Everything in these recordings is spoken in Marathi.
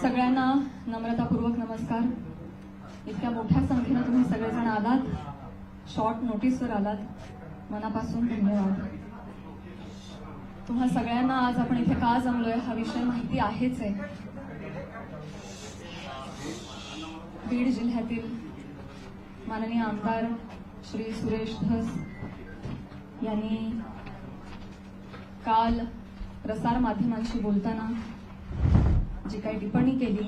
सगळ्यांना नम्रतापूर्वक नमस्कार. इतक्या मोठ्या संख्येने तुम्ही सगळेजण आलात, शॉर्ट नोटीसवर आलात, मनापासून धन्यवाद. तुम्हा सगळ्यांना आज आपण इथे का जमलोय हा विषय माहिती आहेच आहे. बीड जिल्ह्यातील माननीय आमदार श्री सुरेश धस यांनी काल प्रसार माध्यमांशी बोलताना जी काही टिप्पणी केली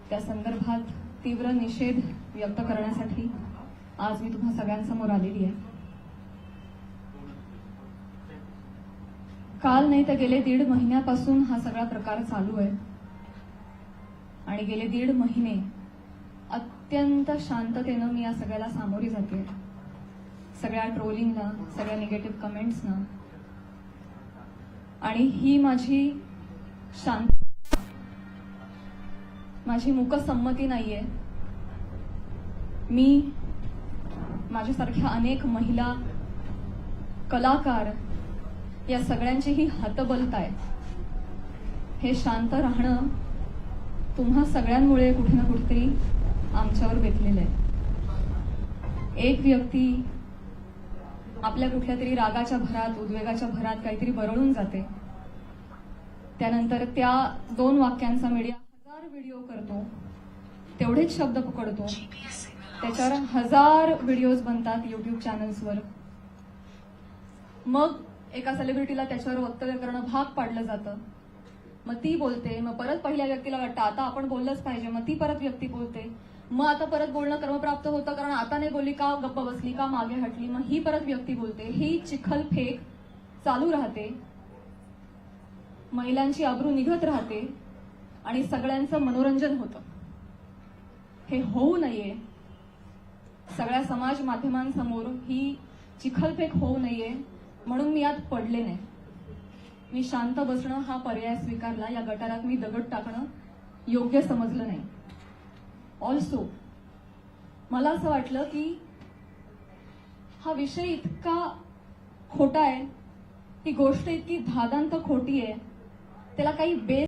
त्या संदर्भात तीव्र निषेध व्यक्त करण्यासाठी आज मी तुम्हा सगळ्यांसमोर आलेली आहे. काल नाही तर गेले 1.5 महिन्यापासून हा सगळा प्रकार चालू आहे आणि गेले 1.5 महिने अत्यंत शांततेनं मी या सगळ्याला सामोरी जाते. सगळ्या ट्रोलिंगला, सगळ्या निगेटिव्ह कमेंट्सना, आणि ही माझी माझी मूकसंमती नाहीये. मी माझ्यासारख्या अनेक महिला, कलाकार या सगळ्यांचीही हतबलता आहे. हे शांत राहणं तुम्हा सगळ्यांमुळे कुठे ना कुठेतरी आमच्यावर बेतलेलं आहे. एक व्यक्ती आपल्या कुठल्या तरी रागाच्या भरात, उद्वेगाच्या भरात काहीतरी बरळून जाते, त्यानंतर त्या 2 वाक्यांचा मीडिया 1000 व्हिडिओ करतो, तेवढेच शब्द पकडतो, त्याच्यावर 1000 व्हिडिओज बनतात युट्यूब चॅनल्सवर. मग एका सेलिब्रिटीला त्याच्यावर वक्तव्य करणं भाग पाडलं जातं. मग ती बोलते, मग परत पहिल्या व्यक्तीला वाटतं आता आपण बोललंच पाहिजे, मग ती परत व्यक्ती बोलते, मग आता परत बोलणं क्रमप्राप्त होतं कारण आता नाही बोलली का, गप्प बसली का, मागे हटली, मग ही परत व्यक्ती बोलते. ही चिखलफेक चालू राहते, महिलांची अब्रू निघत राहते आणि सगळ्यांचं मनोरंजन होतं. हे होऊ नये, सगळ्या समाज माध्यमांसमोर ही चिखलफेक होऊ नये म्हणून मी यात पडले नाही. मी शांत बसणं हा पर्याय स्वीकारला. या गटारात मी दगड टाकणं योग्य समजलं नाही. ऑल्सो मला असं वाटलं की हा विषय इतका खोटा आहे, ती गोष्ट इतकी धादांत खोटी आहे, त्याला काही बेस